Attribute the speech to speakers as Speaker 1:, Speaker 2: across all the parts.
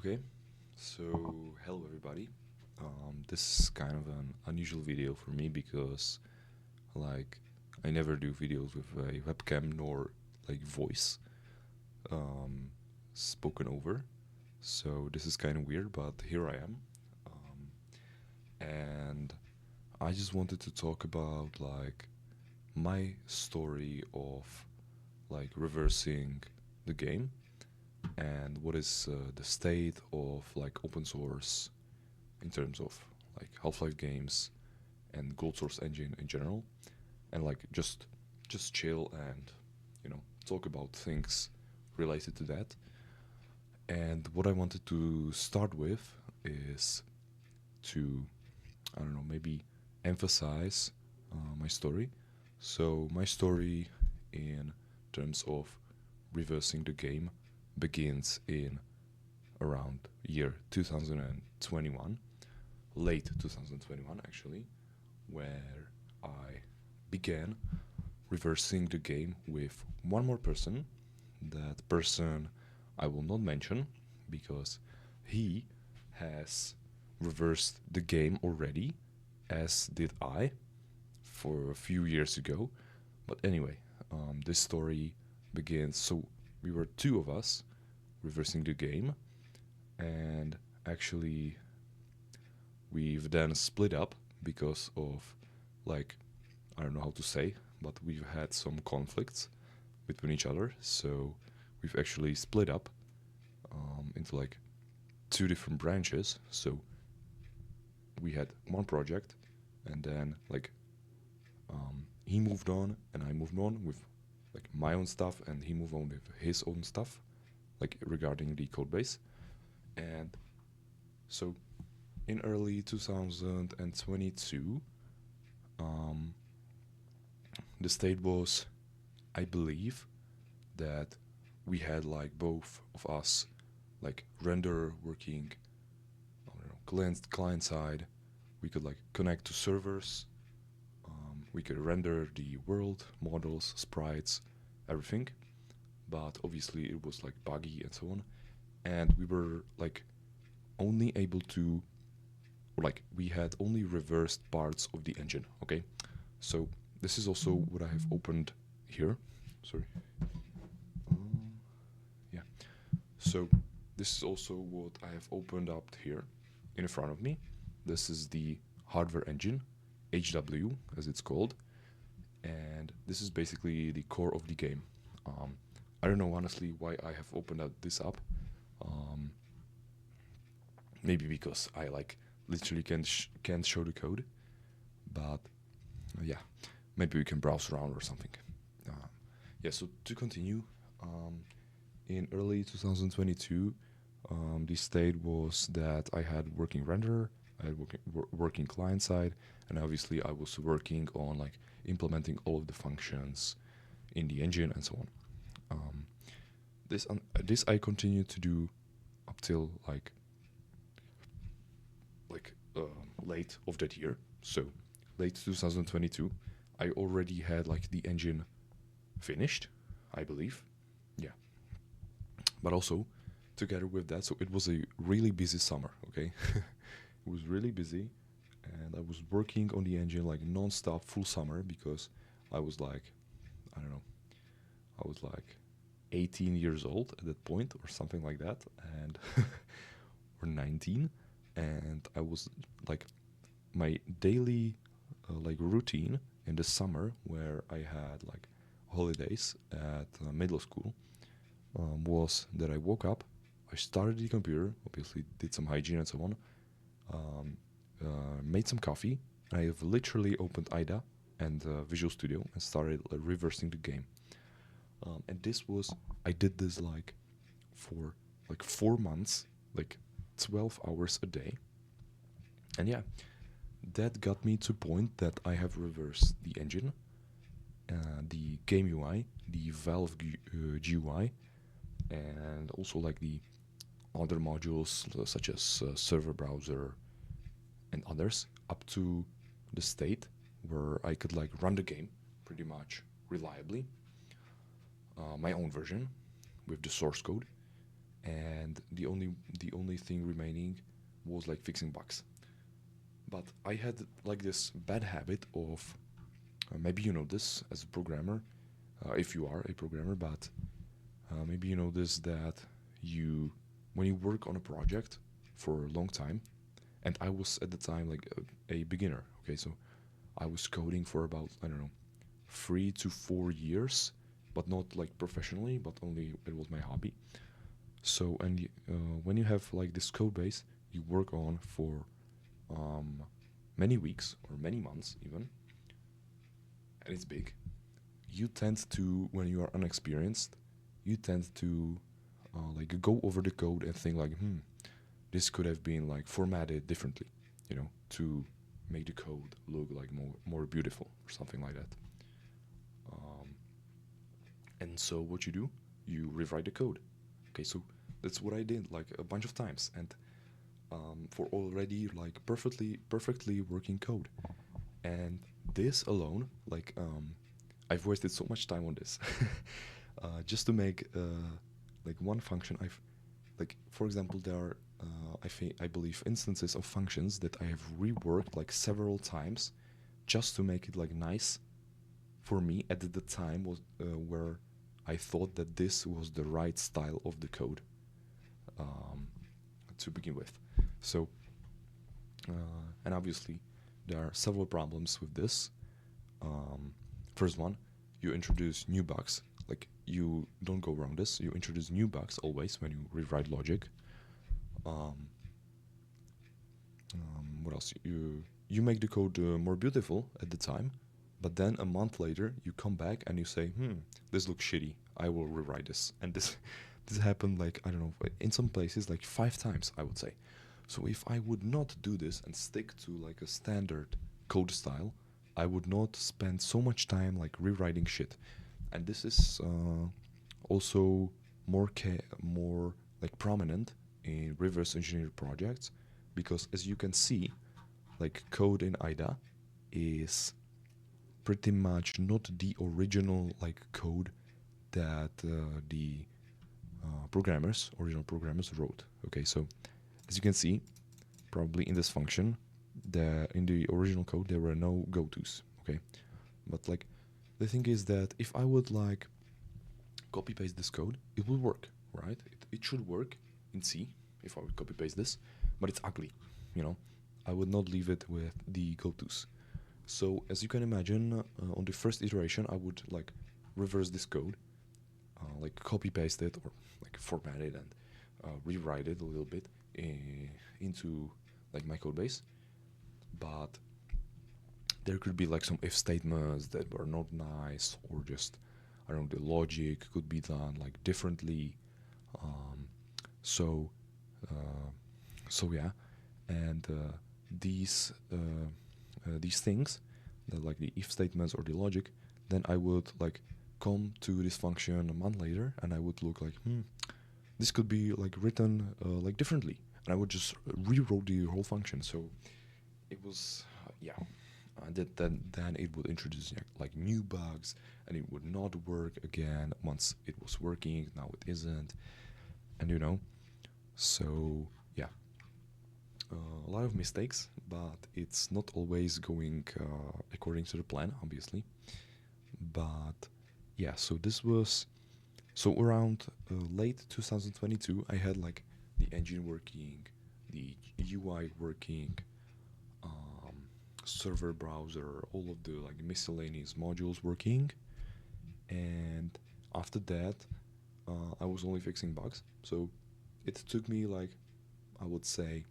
Speaker 1: Okay, so hello everybody. This is kind of an unusual video for me because, like, I never do videos with a webcam nor like voice um, spoken over. So this is kind of weird, but here I am. And I just wanted to talk about like my story of like reversing the game and what is the state of like open source in terms of like Half-Life games and Gold Source engine in general, and like just chill and talk about things related to that. And what I wanted to start with is to I don't know maybe emphasize my story. So my story in terms of reversing the game begins in around year 2021, late 2021 actually, where I began reversing the game with one more person. That person I will not mention because he has reversed the game already, as did I for a few years ago. But anyway, this story begins. So we were two of us reversing the game, and actually we've then split up because of, like, I don't know how to say, but we've had some conflicts between each other. So we've actually split up into like two different branches. So we had one project, and then like he moved on and I moved on with like my own stuff, and he moved on with his own stuff, like regarding the code base. And so in early 2022, um, the state was, I believe, that we had like both of us like render working, I don't know, client side. We could like connect to servers. We could render the world, models, sprites, everything. But obviously it was like buggy and so on. And we were like only able to, or like we had only reversed parts of the engine. Okay, so this is also what I have opened here. Sorry. Yeah. So this is also what I have opened up here in front of me. This is the hardware engine, HW as it's called, and this is basically the core of the game. I don't know honestly why I have opened this up. Um, Maybe because I like literally can't show the code, but yeah, maybe we can browse around or something. Uh, yeah. So to continue, in early 2022, the state was that I had working renderer, I had working client side, and obviously I was working on like implementing all of the functions in the engine and so on. Um, this I continued to do up till late of that year. So late 2022, I already had like the engine finished, I believe. Yeah, but also together with that, so it was a really busy summer. Okay, it was really busy, and I was working on the engine like non-stop full summer because I was like, I don't know, I was like 18 years old at that point or something like that, and or 19, and I was like my daily like routine in the summer where I had like holidays at middle school was that I woke up, I started the computer, obviously did some hygiene and so on, um, made some coffee, and I have literally opened IDA and Visual Studio and started reversing the game. And this was, I did this like for like 4 months, like 12 hours a day. And yeah, that got me to a point that I have reversed the engine, the game UI, the Valve GUI, and also like the other modules such as server browser and others, up to the state where I could like run the game pretty much reliably, my own version with the source code. and the only thing remaining was like fixing bugs. But I had like this bad habit of maybe you know this as a programmer, if you are a programmer, but maybe you know this that you when you work on a project for a long time, and I was at the time like a beginner. Okay, so I was coding for about I don't know 3 to 4 years, but not like professionally, but only it was my hobby. So and when you have like this code base you work on for um, many weeks or many months even, and it's big, you tend to when you are unexperienced, you tend to like go over the code and think like, this could have been like formatted differently, to make the code look like more beautiful or something like that. Um, and so what you do, you rewrite the code. Okay, so that's what I did like a bunch of times, and for already like perfectly working code. And this alone, like I've wasted so much time on this, just to make like one function. I've like for example there are I believe instances of functions that I have reworked like several times just to make it like nice for me at the time was where I thought that this was the right style of the code um, to begin with. So and obviously there are several problems with this. Um, First one, you introduce new bugs. Like you don't go around this. You introduce new bugs always when you rewrite logic. Um, what else? You make the code more beautiful at the time, but then a month later you come back and you say, this looks shitty. I will rewrite this. And this this happened like I don't know in some places like 5 times I would say. So if I would not do this and stick to like a standard code style, I would not spend so much time like rewriting shit. And this is also more like prominent in reverse engineered projects because as you can see, like code in IDA is pretty much not the original like code that the original programmers wrote. Okay, so as you can see, probably in this function, in the original code there were no go-tos. Okay, but like the thing is that if I would like copy paste this code, it will work, right? It should work in C if I would copy paste this, but it's ugly, you know. I would not leave it with the go-tos. So as you can imagine, on the first iteration, I would like reverse this code, like copy paste it or like format it and rewrite it a little bit into like my code base. But there could be like some if statements that were not nice, or just I don't know, the logic could be done like differently. Um, so uh, so yeah, and these things, that like the if statements or the logic, then I would like come to this function a month later, and I would look like, this could be like written like differently, and I would just rewrote the whole function. So it was yeah. Then it would introduce like new bugs, and it would not work again once it was working. Now it isn't, and so yeah, a lot of mistakes, but it's not always going according to the plan, obviously. But yeah, so this was so around late 2022. I had like the engine working, the UI working, um, server browser, all of the like miscellaneous modules working, and after that, I was only fixing bugs. So it took me like I would say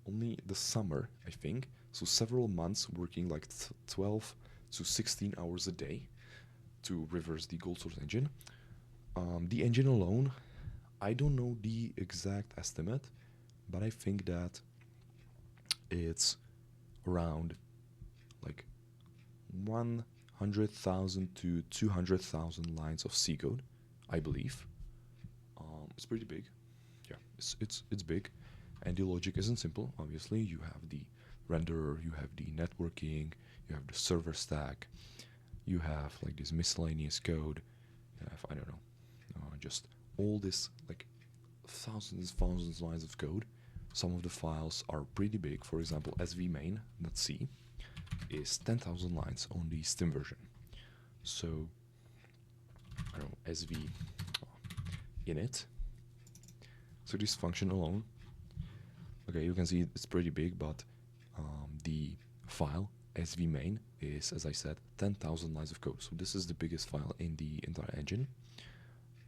Speaker 1: only the summer, I think. So several months working like 12 to 16 hours a day to reverse the gold source engine. The engine alone, I don't know the exact estimate, but I think that it's around like 100,000 to 200,000 lines of C code, I believe. It's pretty big. Yeah, it's big, and the logic isn't simple. Obviously, you have the renderer, you have the networking, you have the server stack, you have like this miscellaneous code, you have I don't know, just all this like thousands of lines of code. Some of the files are pretty big. For example, svmain.c is 10,000 lines on the Steam version. So I don't know, sv init. So this function alone, okay, you can see it's pretty big, but the file svmain is, as I said, 10,000 lines of code. So this is the biggest file in the entire engine.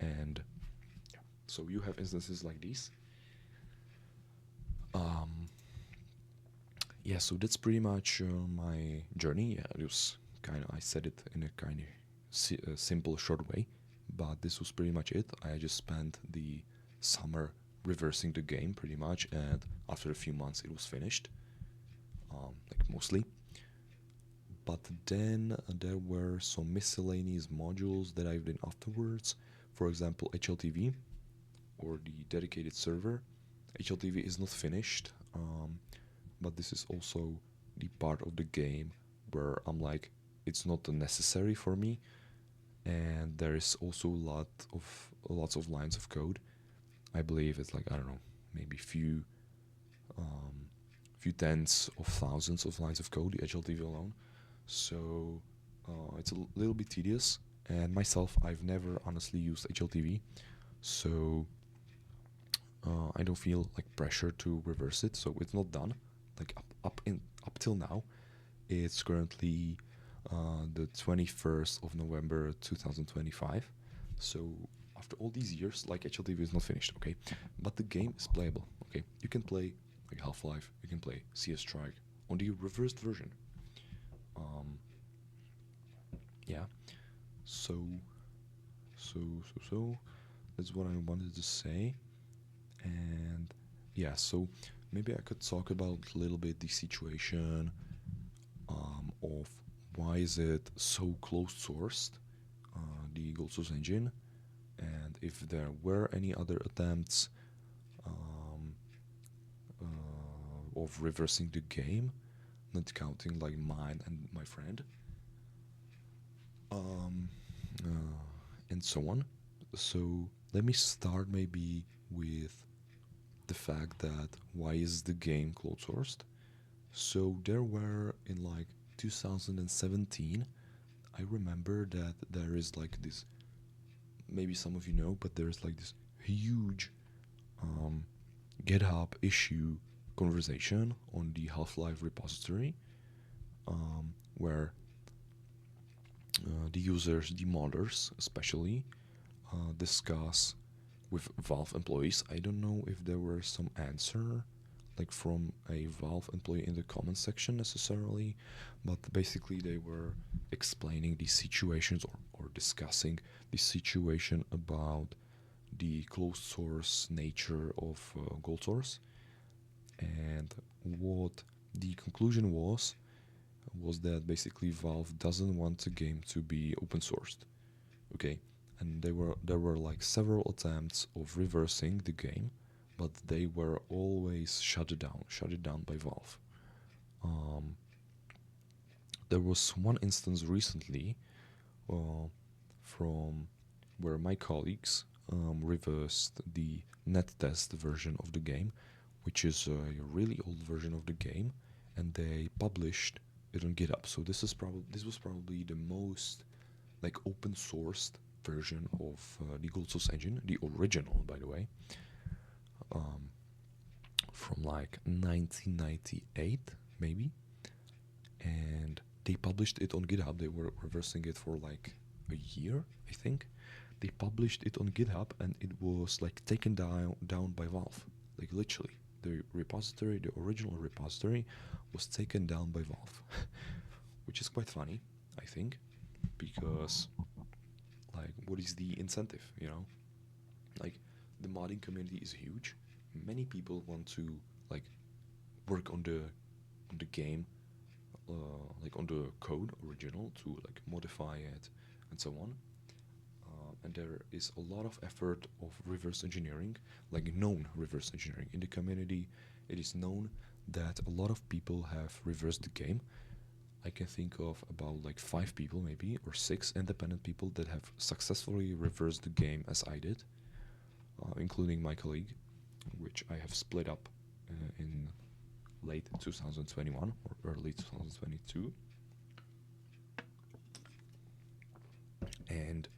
Speaker 1: And yeah, so you have instances like these. Yeah, so that's pretty much my journey. Yeah, it was kind of, I said it in a kind of simple, short way, but this was pretty much it. I just spent the summer reversing the game pretty much, and after a few months it was finished, like mostly. But then there were some miscellaneous modules that I've done afterwards. For example, HLTV, or the dedicated server. HLTV is not finished, but this is also the part of the game where I'm like, it's not necessary for me, and there is also lots of lines of code. I believe it's like, I don't know, maybe few tens of thousands of lines of code, the HLTV alone. So it's a little bit tedious, and myself, I've never honestly used HLTV, so I don't feel like pressure to reverse it. So it's not done. Like up till now, it's currently the 21st of November 2025. So after all these years, like HLTV is not finished, okay? But the game is playable, okay? You can play like Half-Life, you can play CS Strike on the reversed version. Yeah. So that's what I wanted to say. And yeah, so maybe I could talk about a little bit the situation of why is it so closed sourced, the gold source engine, and if there were any other attempts of reversing the game, not counting like mine and my friend, and so on. So let me start maybe with the fact that why is the game closed sourced. So there were in like 2017, I remember that there is like this, maybe some of you know, but there's like this huge GitHub issue conversation on the Half-Life repository, where the users, the modders especially, discuss with Valve employees. I don't know if there were some answer like from a Valve employee in the comment section necessarily, but basically they were explaining the situations, or discussing the situation about the closed source nature of gold source. And what the conclusion was that basically Valve doesn't want the game to be open sourced. Okay, and there were like several attempts of reversing the game, but they were always shut it down by Valve. There was one instance recently from where my colleagues reversed the net test version of the game, which is a really old version of the game, and they published it on GitHub. So this was probably the most like open sourced version of the Gold Source engine, the original, by the way, from like 1998 maybe, and they published it on GitHub. They were reversing it for like a year, I think. They published it on GitHub, and it was like taken down by Valve, like literally. The repository, the original repository, was taken down by Valve, which is quite funny, I think, because like, what is the incentive, you know? Like, the modding community is huge. Many people want to like work on the game, like on the code original, to like modify it and so on. And there is a lot of effort of reverse engineering, like known reverse engineering in the community. It is known that a lot of people have reversed the game. I can think of about like 5 people maybe, or 6 independent people that have successfully reversed the game as I did. including my colleague, which I have split up in late 2021 or early 2022. And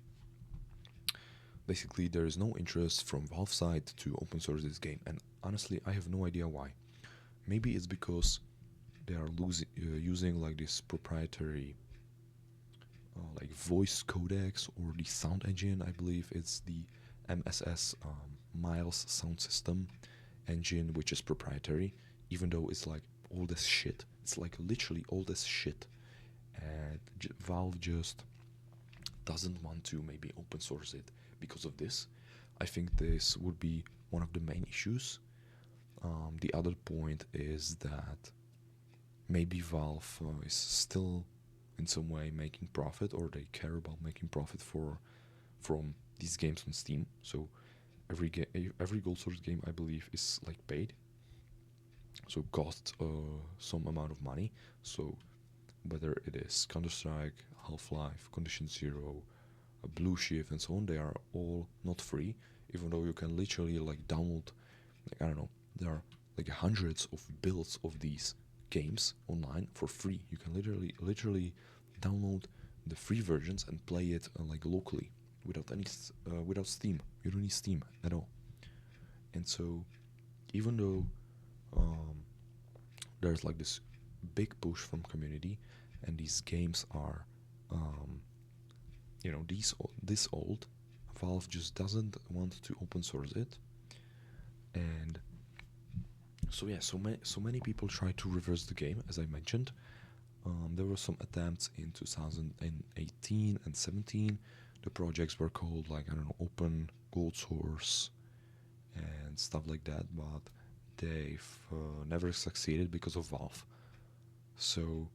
Speaker 1: basically there is no interest from Valve side to open source this game, and honestly I have no idea why. Maybe it's because they are using like this proprietary like voice codecs or the sound engine. I believe it's the MSS Miles sound system engine, which is proprietary, even though it's like old as shit. It's like literally old as shit, and Valve just doesn't want to maybe open source it because of this. I think this would be one of the main issues. The other point is that maybe Valve is still in some way making profit, or they care about making profit from these games on Steam. So every gold source game I believe is like paid, so costs some amount of money. So whether it is Counter-Strike, Half-Life, Condition Zero, Blue Shift, and so on, they are all not free. Even though you can literally like download, like, I don't know, there are like hundreds of builds of these games online for free. You can literally download the free versions and play it like locally without without Steam. You don't need Steam at all. And so even though there's like this big push from community, and these games are this old, Valve just doesn't want to open source it. And so yeah, so many people try to reverse the game, as I mentioned. There were some attempts in 2018 and 17. The projects were called, like, I don't know, Open, Gold Source, and stuff like that, but they've never succeeded because of Valve. So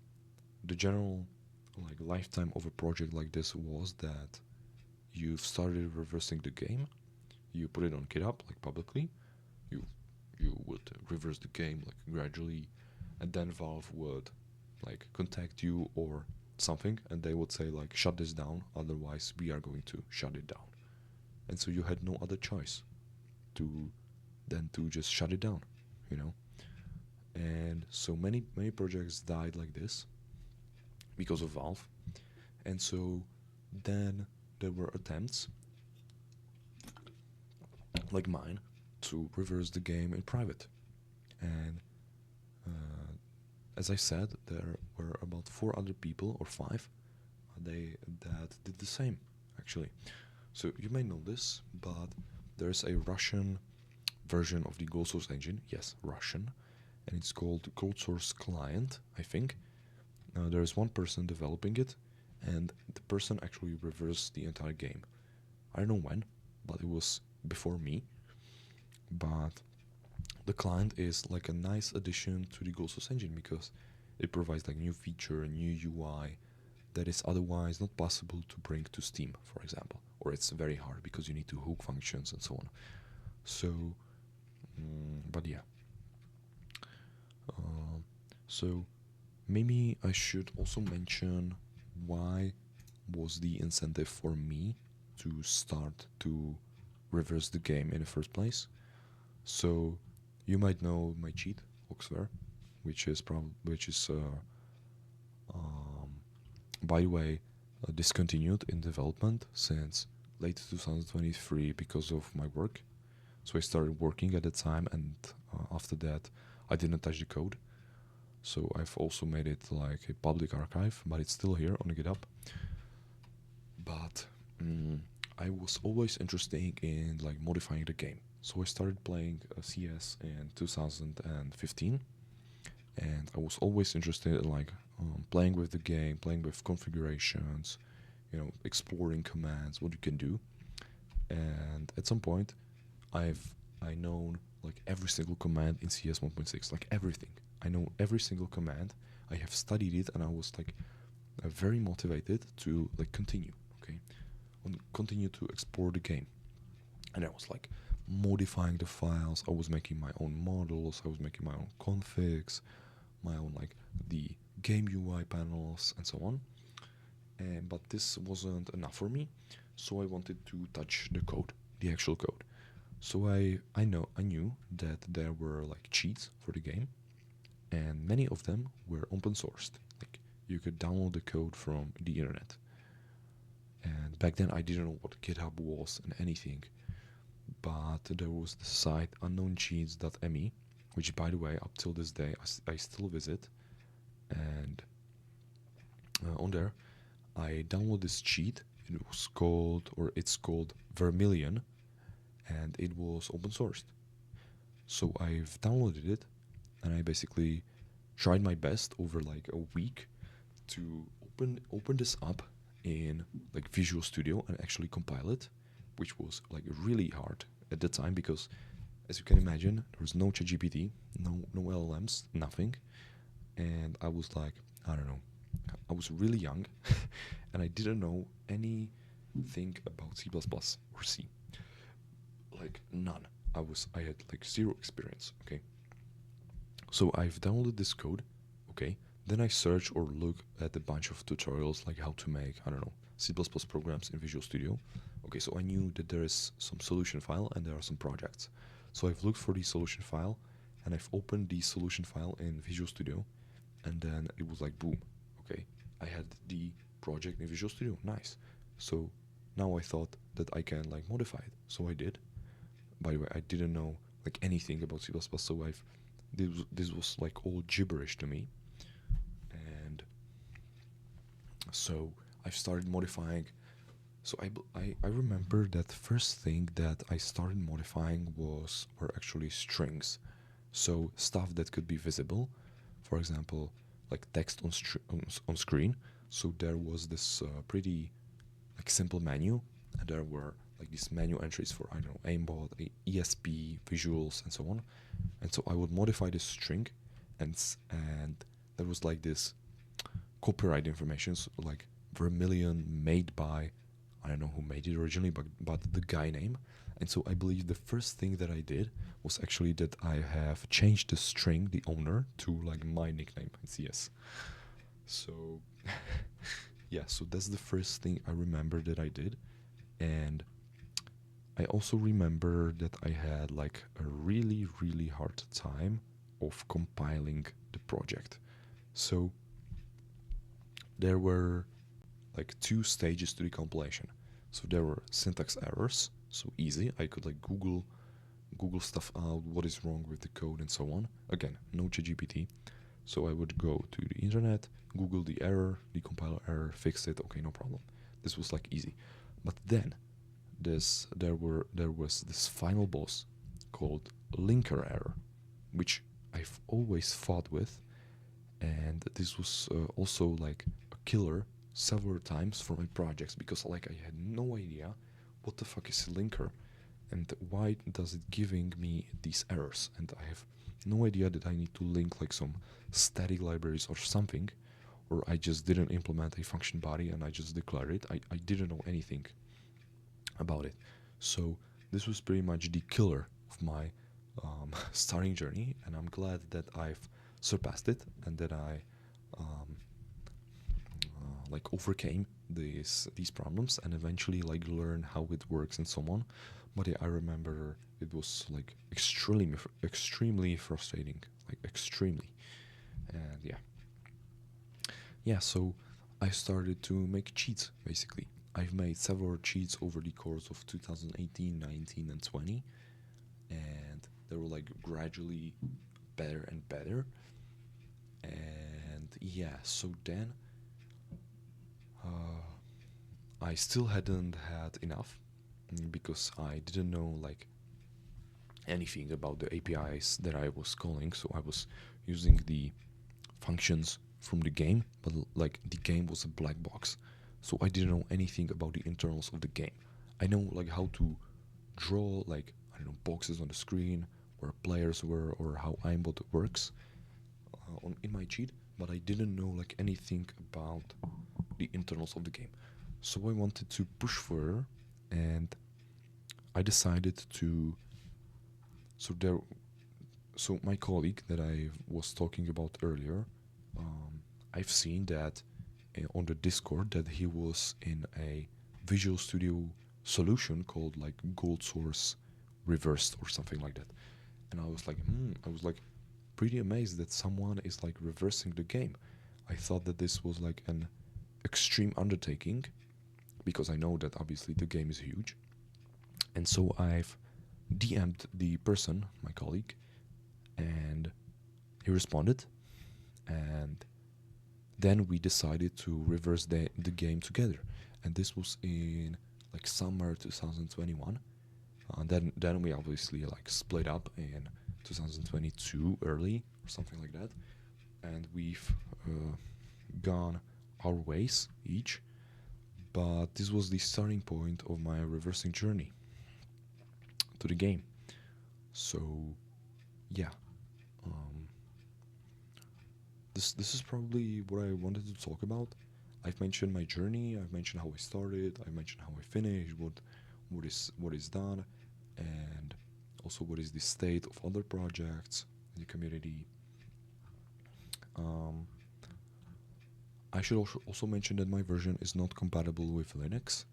Speaker 1: the general like lifetime of a project like this was that you've started reversing the game, you put it on GitHub like publicly, you would reverse the game like gradually, and then Valve would like contact you or something, and they would say like, shut this down, otherwise we are going to shut it down. And so you had no other choice than to just shut it down, you know. And so many projects died like this because of Valve. And so then there were attempts like mine to reverse the game in private. And as I said, there were about 4 other people or 5 that did the same, actually. So you may know this, but there's a Russian version of the Gold Source engine. Yes, Russian. And it's called Gold Source Client, I think. There is one person developing it, and the person actually reversed the entire game. I don't know when, but it was before me. But the client is like a nice addition to the Gold Source engine because it provides like new feature, new UI that is otherwise not possible to bring to Steam, for example, or it's very hard because you need to hook functions and so on. So, but yeah. So maybe I should also mention why was the incentive for me to start to reverse the game in the first place. So you might know my cheat, Oxware, which is by the way discontinued in development since late 2023 because of my work. So I started working at the time, and after that I didn't touch the code. So I've also made it like a public archive, but it's still here on GitHub. But I was always interested in like modifying the game. So I started playing CS in 2015, and I was always interested in like playing with the game, playing with configurations, you know, exploring commands, what you can do. And at some point, I known like every single command in CS 1.6, like everything. I know every single command. I have studied it, and I was like very motivated to like continue, continue to explore the game. And I was like modifying the files. I was making my own models. I was making my own configs, my own like the game UI panels and so on. But this wasn't enough for me, so I wanted to touch the code, the actual code. So I knew that there were like cheats for the game, and many of them were open sourced. Like you could download the code from the internet. And back then I didn't know what GitHub was and anything, but there was the site unknowncheats.me, which by the way up till this day I still visit, and on there I downloaded this cheat. It's called Vermilion, and it was open sourced. So I've downloaded it, and I basically tried my best over like a week to open this up in like Visual Studio and actually compile it, which was like really hard at the time because, as you can imagine, there was no ChatGPT, no LLMs, nothing, and I was like, I don't know, I was really young, and I didn't know anything about C++ or C, like none. I had like zero experience. Okay, so I've downloaded this code. Okay, then I search or look at a bunch of tutorials like how to make, I don't know, C++ programs in Visual Studio. Okay, so I knew that there is some solution file and there are some projects. So I've looked for the solution file and I've opened the solution file in Visual Studio, and then it was like boom. Okay, I had the project in Visual Studio. Nice. So now I thought that I can like modify it. So I did. By the way, I didn't know like anything about C++, so this was like all gibberish to me. And so I've started modifying. So I remember that first thing that I started modifying were actually strings. So stuff that could be visible, for example, like text on screen. So there was this pretty like simple menu, and there were like these menu entries for, I don't know, aimbot, ESP, visuals, and so on. And so I would modify this string, and there was like this copyright information, so like Vermilion made by, I don't know who made it originally, but the guy name. And so I believe the first thing that I did was actually that I have changed the string, the owner, to like my nickname in CS. So yeah, so that's the first thing I remember that I did. And I also remember that I had like a really, really hard time of compiling the project. So there were like two stages to the compilation. So there were syntax errors, so easy. I could like Google stuff out, what is wrong with the code and so on. Again, no ChatGPT. So I would go to the internet, Google the error, the compiler error, fix it, okay, no problem. This was like easy. But then there was this final boss called linker error, which I've always fought with, and this was also like a killer several times for my projects because like I had no idea what the fuck is a linker and why does it giving me these errors, and I have no idea that I need to link like some static libraries or something, or I just didn't implement a function body and I just declared it. I didn't know anything about it. So this was pretty much the killer of my starting journey, and I'm glad that I've surpassed it and that I um, like overcame these problems and eventually like learn how it works and so on. But yeah, I remember it was like extremely frustrating, like extremely. And yeah, so I started to make cheats basically. I've made several cheats over the course of 2018, 19, and 20, and they were like gradually better and better. And yeah, so then I still hadn't had enough because I didn't know like anything about the APIs that I was calling, so I was using the functions from the game, but like the game was a black box, so I didn't know anything about the internals of the game. I know like how to draw like, I don't know, boxes on the screen where players were or how aimbot works in my cheat, but I didn't know like anything about the internals of the game. So I wanted to push further, and I decided to. So there, so my colleague that I was talking about earlier, I've seen that on the Discord that he was in a Visual Studio solution called like Gold Source reversed or something like that. And I was like, I was like pretty amazed that someone is like reversing the game. I thought that this was like an extreme undertaking because I know that obviously the game is huge. And so I've DM'd the person, my colleague, and he responded. And then we decided to reverse the game together. And this was in like summer 2021. And then we obviously like split up in 2022 early or something like that. And we've gone our ways each. But this was the starting point of my reversing journey to the game. So, yeah, um, this is probably what I wanted to talk about. I've mentioned my journey. I've mentioned how I started. I mentioned how I finished. What is done, and also what is the state of other projects in the community. Um, I should also mention that my version is not compatible with Linux.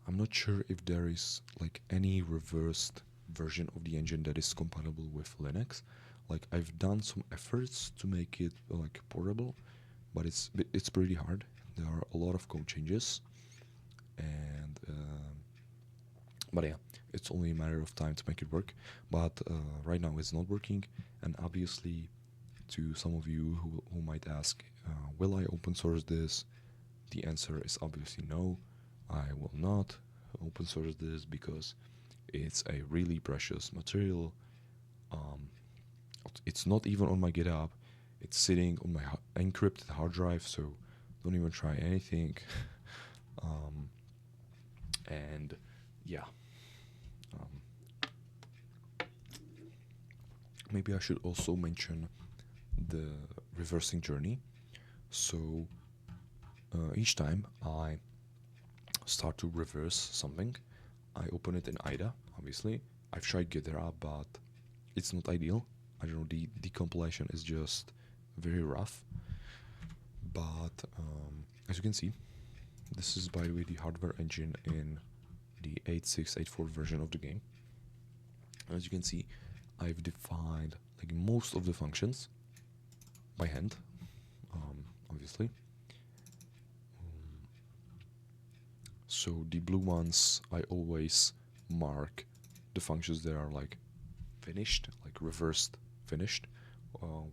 Speaker 1: I'm not sure if there is like any reversed version of the engine that is compatible with Linux. Like I've done some efforts to make it like portable, but it's pretty hard. There are a lot of code changes, and but yeah, it's only a matter of time to make it work. But right now it's not working, and obviously, to some of you who might ask, will I open source this? The answer is obviously no. I will not open source this because it's a really precious material. Um, it's not even on my GitHub. It's sitting on my encrypted hard drive, so don't even try anything. um, and yeah, um, maybe I should also mention the reversing journey. So each time I start to reverse something, I open it in IDA, obviously. I've tried GitHub, but it's not ideal. I don't know, the compilation is just very rough. But as you can see, this is, by the way, the hardware engine in the 8684 version of the game. As you can see, I've defined like most of the functions by hand, obviously. So the blue ones, I always mark the functions that are like finished, like reversed finished,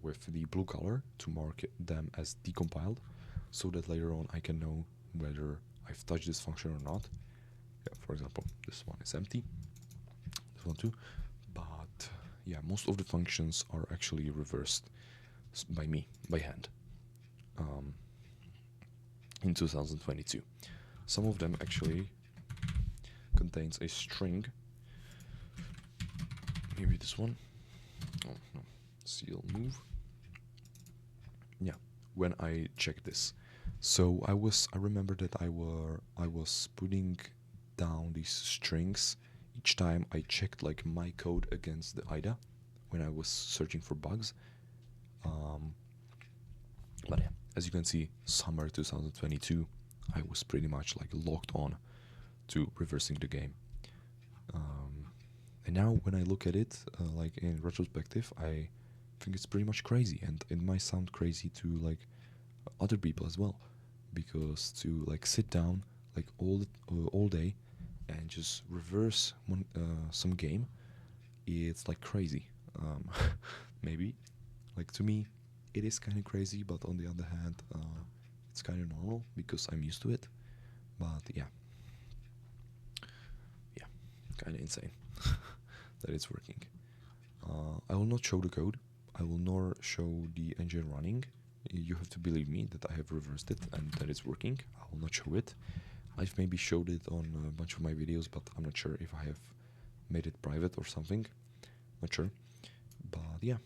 Speaker 1: with the blue color to mark them as decompiled, so that later on I can know whether I've touched this function or not. Yeah, for example, this one is empty, this one too, but yeah, most of the functions are actually reversed by me, by hand, in 2022. Some of them actually contains a string. Maybe this one. Oh no, seal move. Yeah, when I check this, so I remember that I was putting down these strings each time I checked like my code against the IDA when I was searching for bugs. But yeah, as you can see, summer 2022, I was pretty much like locked on to reversing the game. And now when I look at it, like in retrospective, I think it's pretty much crazy, and it might sound crazy to like other people as well, because to like sit down like all day and just reverse some game, it's like crazy. Maybe, like to me, it is kind of crazy, but on the other hand, it's kind of normal because I'm used to it. But yeah, kind of insane that it's working. I will not show the code. I will nor show the engine running. You have to believe me that I have reversed it and that it's working. I will not show it. I've maybe showed it on a bunch of my videos, but I'm not sure if I have made it private or something. Not sure. But yeah.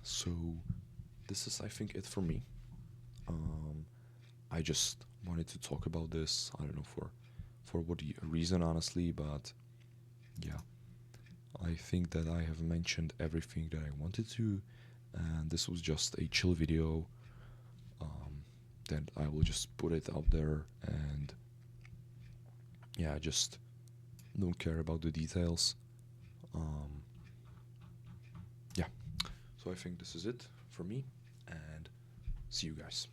Speaker 1: So this is, I think, it for me. I just wanted to talk about this. I don't know for what reason, honestly, but yeah, I think that I have mentioned everything that I wanted to, and this was just a chill video. That I will just put it out there, and yeah, I just don't care about the details. Um, yeah, so I think this is it for me, and see you guys.